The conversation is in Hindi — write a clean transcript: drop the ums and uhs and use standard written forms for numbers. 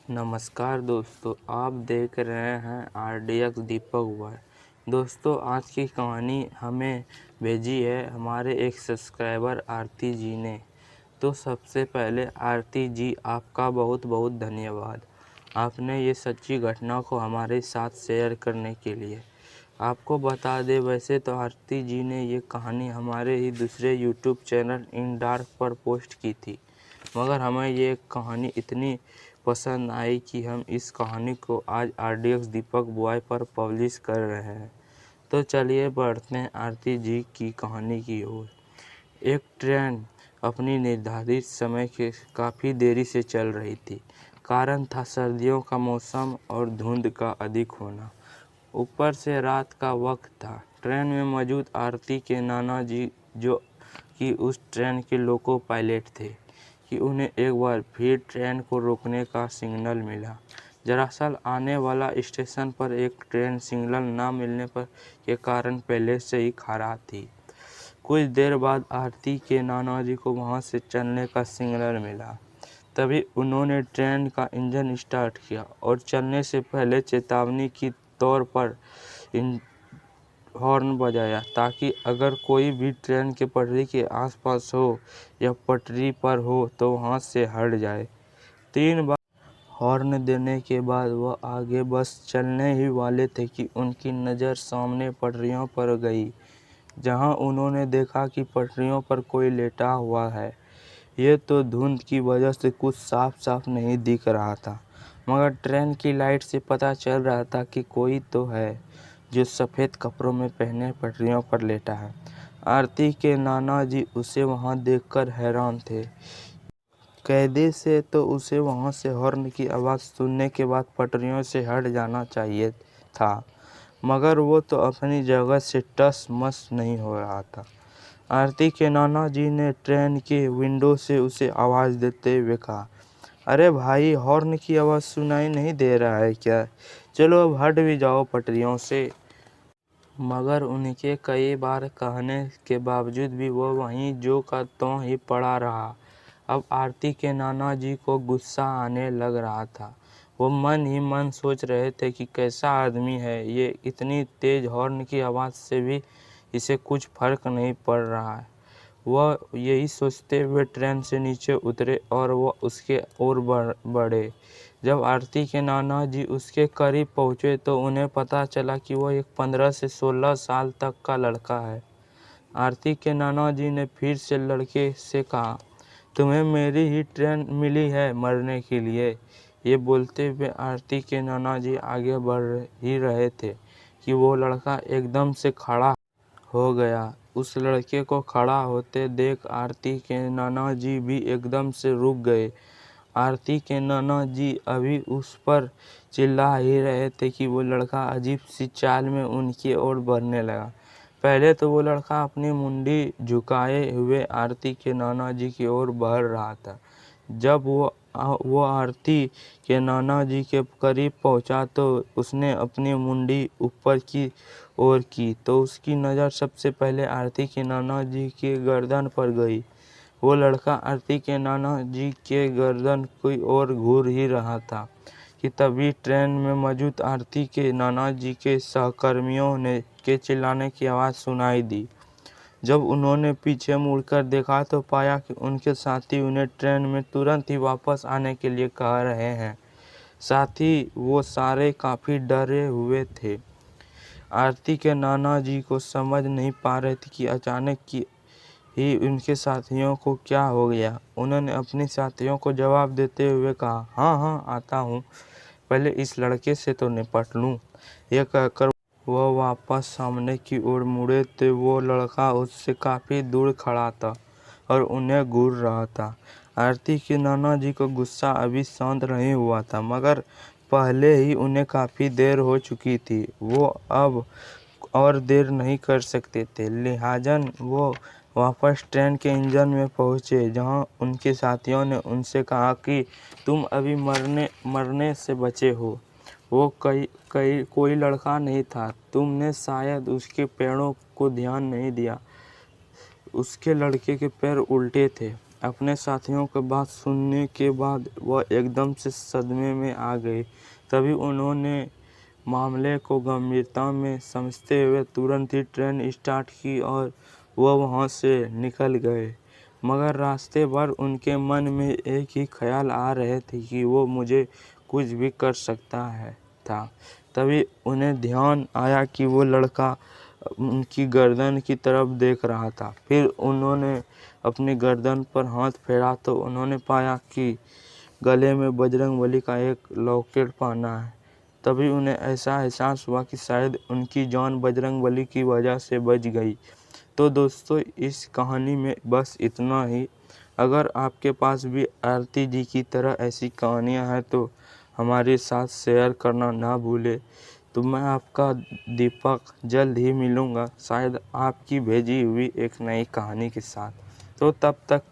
नमस्कार दोस्तों, आप देख रहे हैं RDX दीपक वाय। दोस्तों, आज की कहानी हमें भेजी है हमारे एक सब्सक्राइबर आरती जी ने। तो सबसे पहले आरती जी, आपका बहुत बहुत धन्यवाद। आपने ये सच्ची घटना को हमारे साथ शेयर करने के लिए। आपको बता दें, वैसे तो आरती जी ने ये कहानी हमारे ही दूसरे YouTube चैनल इन डार्क पर पोस्ट की थी, मगर हमें ये कहानी इतनी पसंद आई कि हम इस कहानी को आज RDX दीपक बॉय पर पब्लिश कर रहे हैं। तो चलिए बढ़ते हैं आरती जी की कहानी की ओर। एक ट्रेन अपनी निर्धारित समय के काफ़ी देरी से चल रही थी। कारण था सर्दियों का मौसम और धुंध का अधिक होना। ऊपर से रात का वक्त था। ट्रेन में मौजूद आरती के नाना जी, जो कि उस ट्रेन के लोको पायलट थे, कि उन्हें एक बार फिर ट्रेन को रोकने का सिग्नल मिला। दरअसल आने वाला स्टेशन पर एक ट्रेन सिग्नल न मिलने पर के कारण पहले से ही खड़ा थी। कुछ देर बाद आरती के नाना जी को वहां से चलने का सिग्नल मिला। तभी उन्होंने ट्रेन का इंजन स्टार्ट किया और चलने से पहले चेतावनी के तौर पर हॉर्न बजाया, ताकि अगर कोई भी ट्रेन के पटरी के आसपास हो या पटरी पर हो तो वहां से हट जाए। 3 बार हॉर्न देने के बाद वह आगे बस चलने ही वाले थे कि उनकी नज़र सामने पटरियों पर गई, जहां उन्होंने देखा कि पटरियों पर कोई लेटा हुआ है। ये तो धुंध की वजह से कुछ साफ साफ नहीं दिख रहा था, मगर ट्रेन की लाइट से पता चल रहा था कि कोई तो है जो सफ़ेद कपड़ों में पहने पटरियों पर लेटा है। आरती के नाना जी उसे वहां देखकर हैरान थे। कैदी से तो उसे वहां से हॉर्न की आवाज़ सुनने के बाद पटरियों से हट जाना चाहिए था, मगर वो तो अपनी जगह से टस मस नहीं हो रहा था। आरती के नाना जी ने ट्रेन के विंडो से उसे आवाज़ देते हुए कहा, अरे भाई, हॉर्न की आवाज़ सुनाई नहीं दे रहा है क्या? चलो अब हट भी जाओ पटरियों से। मगर उनके कई बार कहने के बावजूद भी वो वहीं जो का त्यों ही पड़ा रहा। अब आरती के नाना जी को गुस्सा आने लग रहा था। वो मन ही मन सोच रहे थे कि कैसा आदमी है ये, इतनी तेज हॉर्न की आवाज़ से भी इसे कुछ फर्क नहीं पड़ रहा है। वह यही सोचते हुए ट्रेन से नीचे उतरे और वह उसके ओर बढ़े। जब आरती के नाना जी उसके करीब पहुंचे तो उन्हें पता चला कि वह एक 15 से 16 साल तक का लड़का है। आरती के नाना जी ने फिर से लड़के से कहा, तुम्हें मेरी ही ट्रेन मिली है मरने के लिए? ये बोलते हुए आरती के नाना जी आगे बढ़ ही रहे थे कि वो लड़का एकदम से खड़ा हो गया। उस लड़के को खड़ा होते देख आरती के नाना जी भी एकदम से रुक गए। आरती के नाना जी अभी उस पर चिल्ला ही रहे थे कि वो लड़का अजीब सी चाल में उनकी ओर बढ़ने लगा। पहले तो वो लड़का अपनी मुंडी झुकाए हुए आरती के नाना जी की ओर बढ़ रहा था। जब वो आरती के नाना जी के करीब पहुंचा तो उसने अपनी मुंडी ऊपर की ओर की, तो उसकी नज़र सबसे पहले आरती के नाना जी के गर्दन पर गई। वो लड़का आरती के नाना जी के गर्दन की ओर घूर ही रहा था कि तभी ट्रेन में मौजूद आरती के नाना जी के सहकर्मियों ने के चिल्लाने की आवाज़ सुनाई दी। जब उन्होंने पीछे मुड़कर देखा तो पाया कि उनके साथी उन्हें ट्रेन में तुरंत ही वापस आने के लिए कह रहे हैं। साथ ही वो सारे काफ़ी डरे हुए थे। आरती के नाना जी को समझ नहीं पा रहे थे कि अचानक ही उनके साथियों को क्या हो गया। उन्होंने अपने साथियों को जवाब देते हुए कहा, हाँ हाँ आता हूँ, पहले इस लड़के से तो निपट लूँ। यह कहकर वह वापस सामने की ओर मुड़े तो वो लड़का उससे काफ़ी दूर खड़ा था और उन्हें घूर रहा था। आरती के नाना जी को गुस्सा अभी शांत नहीं हुआ था, मगर पहले ही उन्हें काफ़ी देर हो चुकी थी। वो अब और देर नहीं कर सकते थे, लिहाजन वो वापस ट्रेन के इंजन में पहुंचे, जहां उनके साथियों ने उनसे कहा कि तुम अभी मरने से बचे हो। वो कोई लड़का नहीं था। तुमने शायद उसके पैरों को ध्यान नहीं दिया। उसके लड़के के पैर उल्टे थे। अपने साथियों की बात सुनने के बाद वह एकदम से सदमे में आ गए। तभी उन्होंने मामले को गंभीरता में समझते हुए तुरंत ही ट्रेन स्टार्ट की और वह वहां से निकल गए। मगर रास्ते भर उनके मन में एक ही ख्याल आ रहे थे कि वो मुझे कुछ भी कर सकता था। तभी उन्हें ध्यान आया कि वो लड़का उनकी गर्दन की तरफ देख रहा था। फिर उन्होंने अपनी गर्दन पर हाथ फेरा तो उन्होंने पाया कि गले में बजरंगबली का एक लॉकेट पहना है। तभी उन्हें ऐसा एहसास हुआ कि शायद उनकी जान बजरंगबली की वजह से बच गई। तो दोस्तों, इस कहानी में बस इतना ही। अगर आपके पास भी आरती जी की तरह ऐसी कहानियाँ हैं तो हमारे साथ शेयर करना ना भूलें। तो मैं आपका दीपक जल्द ही मिलूँगा, शायद आपकी भेजी हुई एक नई कहानी के साथ। तो तब तक